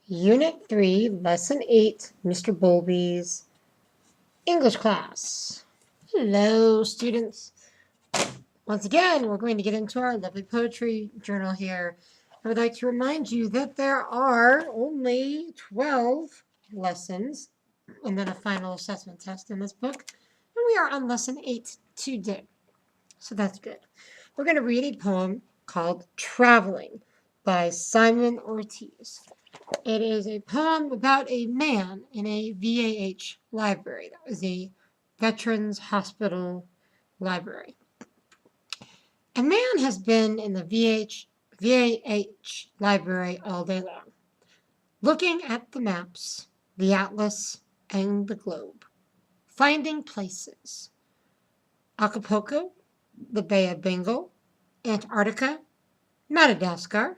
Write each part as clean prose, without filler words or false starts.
Unit 3, Lesson 8, Mr. Bowlby's English class. Hello, students. Once again, we're going to get into our lovely poetry journal here. I would like to remind you that there are only 12 lessons and then a final assessment test in this book. And we are on Lesson 8 today. So that's good. We're going to read a poem called Traveling by Simon Ortiz. It is a poem about a man in a VAH library. That was a Veterans Hospital library. A man has been in the VAH library all day long, looking at the maps, the atlas, and the globe, finding places. Acapulco, the Bay of Bengal, Antarctica, Madagascar,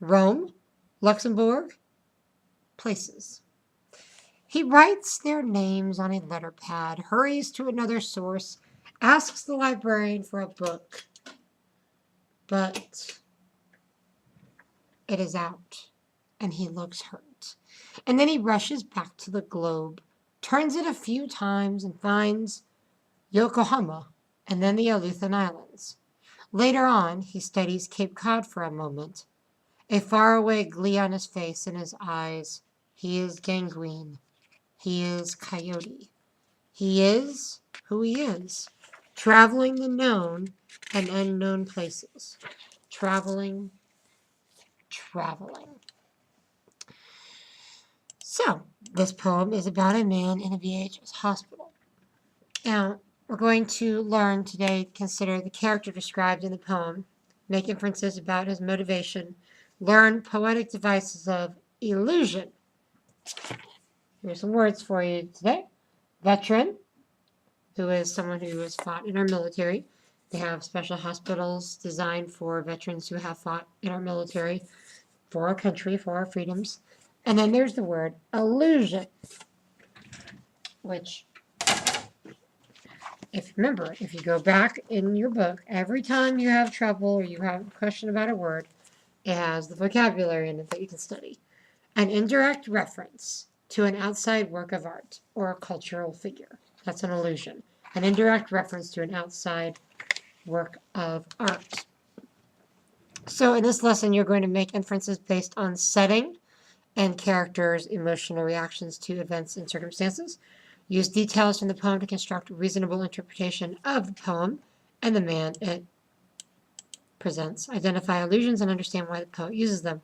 Rome, Luxembourg, places. He writes their names on a letter pad, hurries to another source, asks the librarian for a book, but it is out, and he looks hurt. And then he rushes back to the globe, turns it a few times, and finds Yokohama, and then the Aleutian Islands. Later on, he studies Cape Cod for a moment, a faraway glee on his face and his eyes. He is gangrene. He is coyote. He is who he is, traveling the known and unknown places. Traveling. So, this poem is about a man in a VHS hospital. Now, we're going to learn today, consider the character described in the poem, make inferences about his motivation, learn poetic devices of illusion. Here's some words for you today. Veteran, who is someone who has fought in our military. They have special hospitals designed for veterans who have fought in our military for our country, for our freedoms. And then there's the word allusion, which, if you go back in your book, every time you have trouble or you have a question about a word, it has the vocabulary in it that you can study. An indirect reference to an outside work of art or a cultural figure. That's an allusion. An indirect reference to an outside work of art. So in this lesson, you're going to make inferences based on setting and characters' emotional reactions to events and circumstances. Use details from the poem to construct a reasonable interpretation of the poem and the man it presents. Identify allusions and understand why the poet uses them.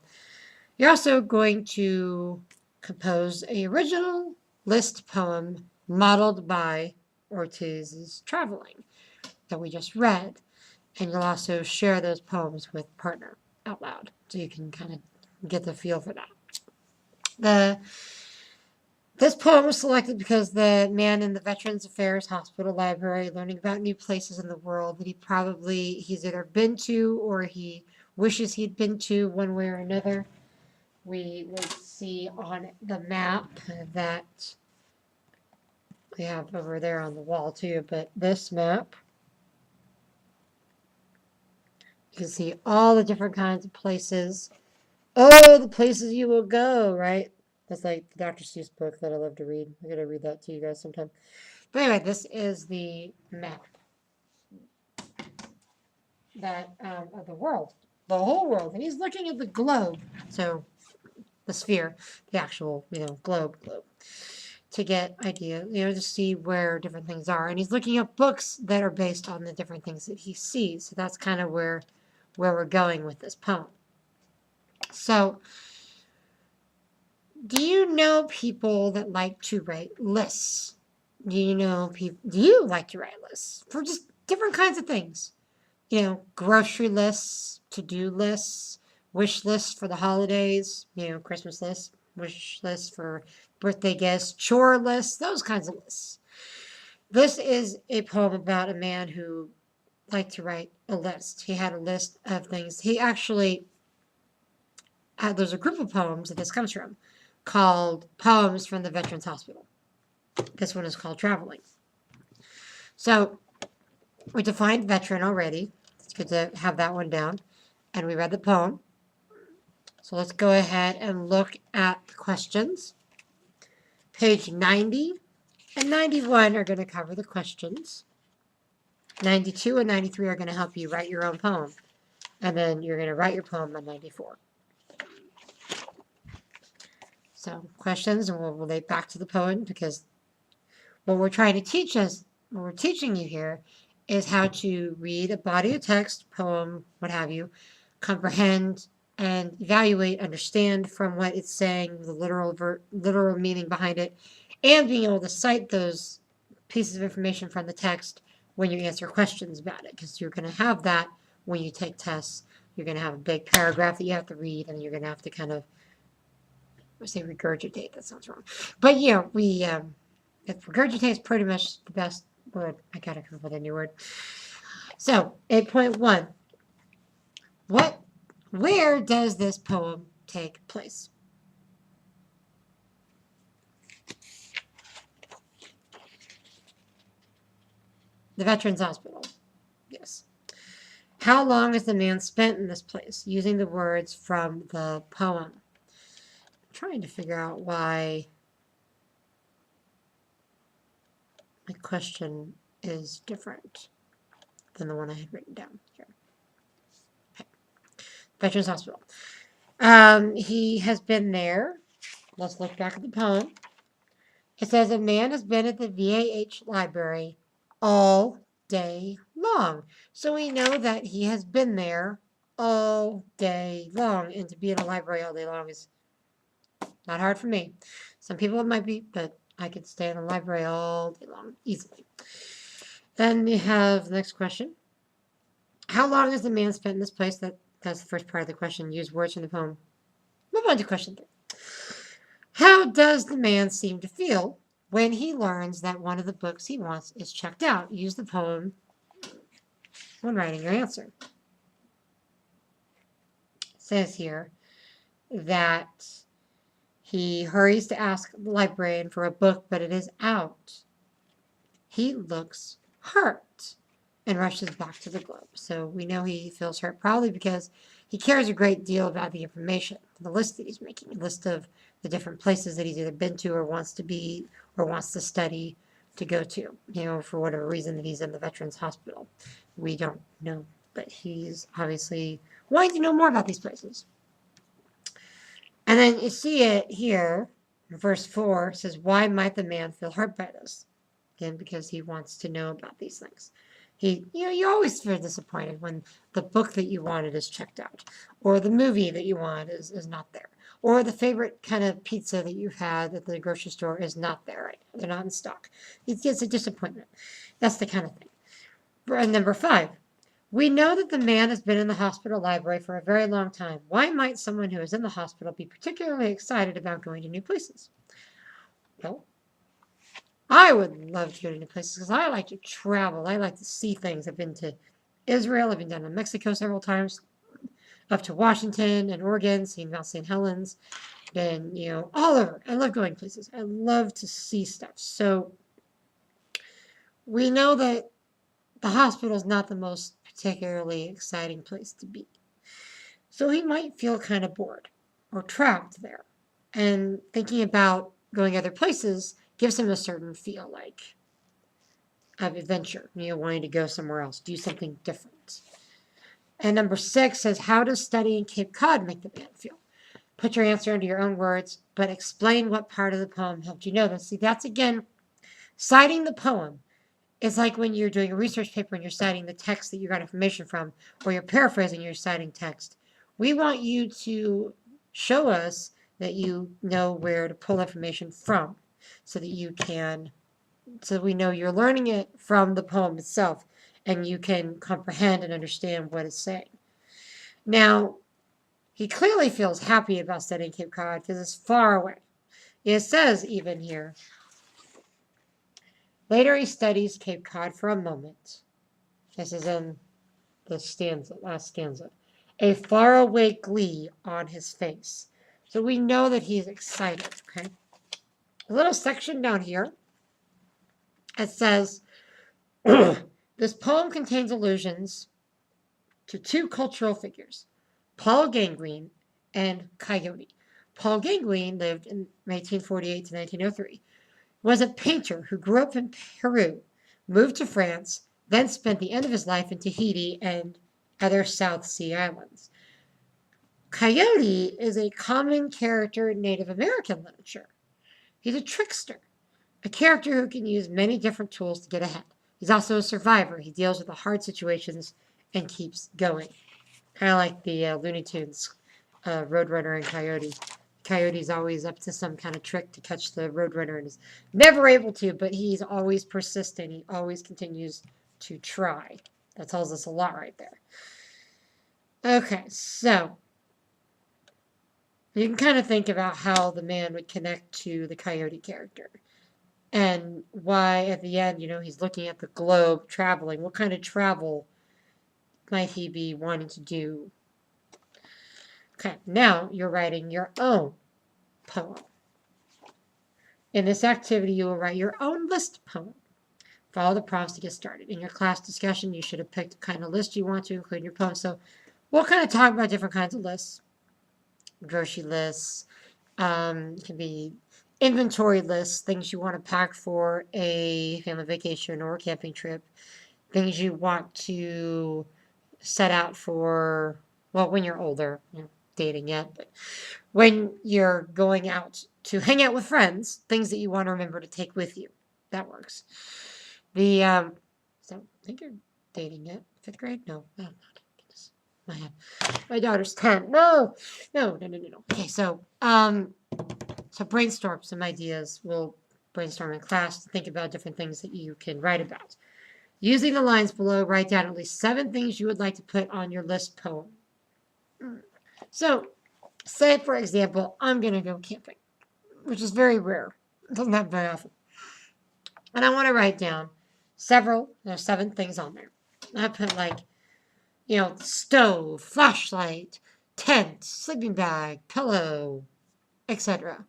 You're also going to compose an original list poem modeled by Ortiz's Traveling that we just read. And you'll also share those poems with partner out loud, so you can kind of get the feel for that. This poem was selected because the man in the Veterans Affairs Hospital Library, learning about new places in the world that he's either been to or he wishes he'd been to one way or another. We will see on the map that we have over there on the wall too, but this map, you can see all the different kinds of places. Oh, the places you will go, right? That's like the Dr. Seuss book that I love to read. I'm going to read that to you guys sometime. But anyway, this is the map of the world, the whole world. And he's looking at the globe, so the sphere, the actual, globe, to get idea, to see where different things are. And he's looking at books that are based on the different things that he sees. So that's kind of where we're going with this poem. So, do you know people that like to write lists? Do you like to write lists for just different kinds of things? Grocery lists, to-do lists, wish lists for the holidays, Christmas lists, wish lists for birthday gifts, chore lists, those kinds of lists. This is a poem about a man who liked to write a list. He had a list of things. He actually there's a group of poems that this comes from called Poems from the Veterans Hospital. This one is called Traveling. So we defined veteran already. It's good to have that one down. And we read the poem. So let's go ahead and look at the questions. Page 90 and 91 are going to cover the questions. 92 and 93 are going to help you write your own poem. And then you're going to write your poem on 94. So questions, and we'll relate back to the poem, because what we're trying to teach us, what we're teaching you here, is how to read a body of text, poem, what have you, comprehend and evaluate, understand from what it's saying, the literal meaning behind it, and being able to cite those pieces of information from the text when you answer questions about it, because you're going to have that when you take tests. You're going to have a big paragraph that you have to read, and you're going to have to kind of, I say regurgitate, that sounds wrong. But yeah, regurgitate is pretty much the best word. I gotta come up with a new word. So, 8.1. Where does this poem take place? The Veterans Hospital. Yes. How long has the man spent in this place? Using the words from the poem. I'm trying to figure out why my question is different than the one I had written down here. Okay. Veterans Hospital. He has been there. Let's look back at the poem. It says a man has been at the VAH library all day long. So we know that he has been there all day long. And to be in a library all day long is not hard for me. Some people it might be, but I could stay in a library all day long easily. Then you have the next question. How long has the man spent in this place? That's the first part of the question. Use words from the poem. Move on to question 3. How does the man seem to feel when he learns that one of the books he wants is checked out? Use the poem when writing your answer. It says here that he hurries to ask the librarian for a book, but it is out. He looks hurt and rushes back to the globe. So we know he feels hurt probably because he cares a great deal about the information, the list that he's making, a list of the different places that he's either been to or wants to be or wants to study to go to, for whatever reason that he's in the Veterans Hospital. We don't know, but he's obviously wanting to know more about these places. And then you see it here, verse 4 says, why might the man feel hurt by this? Again, because he wants to know about these things. You always feel disappointed when the book that you wanted is checked out, or the movie that you want is not there, or the favorite kind of pizza that you've had at the grocery store is not there right now. They're not in stock. It's a disappointment. That's the kind of thing. And number 5, we know that the man has been in the hospital library for a very long time. Why might someone who is in the hospital be particularly excited about going to new places? Well, I would love to go to new places because I like to travel. I like to see things. I've been to Israel. I've been down to Mexico several times, up to Washington and Oregon, seen Mount St. Helens. Been, all over. I love going places. I love to see stuff. So we know that the hospital is not the most particularly exciting place to be. So he might feel kind of bored or trapped there. And thinking about going other places gives him a certain feel like of adventure, wanting to go somewhere else, do something different. And number 6 says, how does studying Cape Cod make the man feel? Put your answer into your own words, but explain what part of the poem helped you know this. See, that's again, citing the poem. It's like when you're doing a research paper and you're citing the text that you got information from, or you're paraphrasing and you're citing text. We want you to show us that you know where to pull information from, so that we know you're learning it from the poem itself, and you can comprehend and understand what it's saying. Now, he clearly feels happy about studying Cape Cod because it's far away. It says even here, later he studies Cape Cod for a moment. This is in the last stanza. A faraway glee on his face. So we know that he's excited, okay? A little section down here. It says, this poem contains allusions to 2 cultural figures, Paul Gangrene and Coyote. Paul Gauguin lived in 1848 to 1903. Was a painter who grew up in Peru, moved to France, then spent the end of his life in Tahiti and other South Sea islands. Coyote is a common character in Native American literature. He's a trickster, a character who can use many different tools to get ahead. He's also a survivor. He deals with the hard situations and keeps going. Kind of like the Looney Tunes Roadrunner and Coyote. Coyote's always up to some kind of trick to catch the Roadrunner and is never able to, but he's always persistent. He always continues to try. That tells us a lot right there. Okay, so you can kind of think about how the man would connect to the Coyote character and why at the end, he's looking at the globe traveling. What kind of travel might he be wanting to do? Okay, now you're writing your own poem. In this activity, you will write your own list poem. Follow the prompts to get started. In your class discussion, you should have picked the kind of list you want to include in your poem. So we'll kind of talk about different kinds of lists. Grocery lists, it can be inventory lists, things you want to pack for a family vacation or a camping trip, things you want to set out for, well, when you're older, dating yet, but when you're going out to hang out with friends, things that you want to remember to take with you. That works. I think you're dating yet? 5th grade? No, I'm not. My daughter's 10. No. Okay, so brainstorm some ideas. We'll brainstorm in class to think about different things that you can write about. Using the lines below, write down at least 7 things you would like to put on your list poem. So, say, for example, I'm going to go camping, which is very rare. It doesn't happen very often. And I want to write down there's 7 things on there. I put stove, flashlight, tent, sleeping bag, pillow, etc.,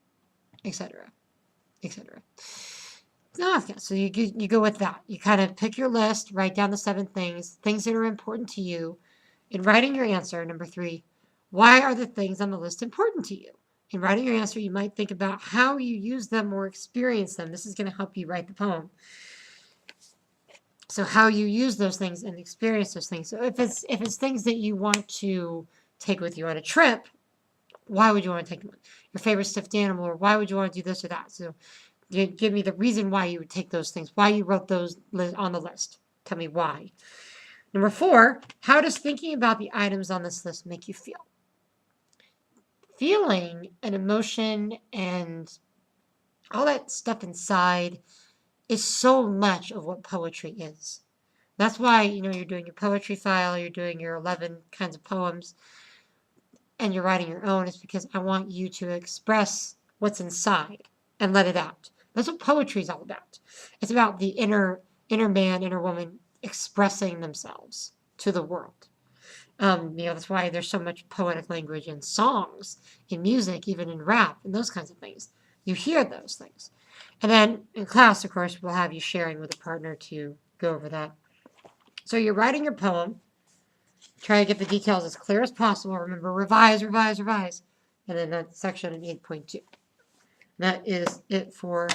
etc., etc. So you go with that. You kind of pick your list, write down the 7 things that are important to you. In writing your answer, number 3, why are the things on the list important to you? In writing your answer, you might think about how you use them or experience them. This is going to help you write the poem. So how you use those things and experience those things. So if it's things that you want to take with you on a trip, why would you want to take them? Your favorite stuffed animal, or why would you want to do this or that? So you give me the reason why you would take those things, why you wrote those on the list. Tell me why. Number 4, how does thinking about the items on this list make you feel? Feeling and emotion and all that stuff inside is so much of what poetry is. That's why, you're doing your poetry file, you're doing your 11 kinds of poems, and you're writing your own. It's because I want you to express what's inside and let it out. That's what poetry is all about. It's about the inner man, inner woman expressing themselves to the world. That's why there's so much poetic language in songs, in music, even in rap, and those kinds of things. You hear those things. And then in class, of course, we'll have you sharing with a partner to go over that. So you're writing your poem. Try to get the details as clear as possible. Remember, revise. And then that section in 8.2. That is it for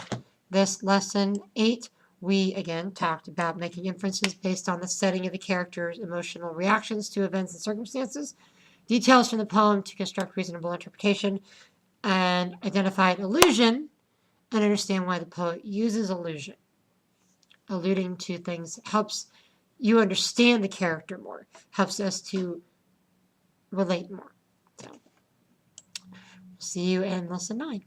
this lesson 8. We, again, talked about making inferences based on the setting of the character's emotional reactions to events and circumstances, details from the poem to construct reasonable interpretation, and identify an allusion and understand why the poet uses allusion. Alluding to things helps you understand the character more, helps us to relate more. So, see you in lesson 9.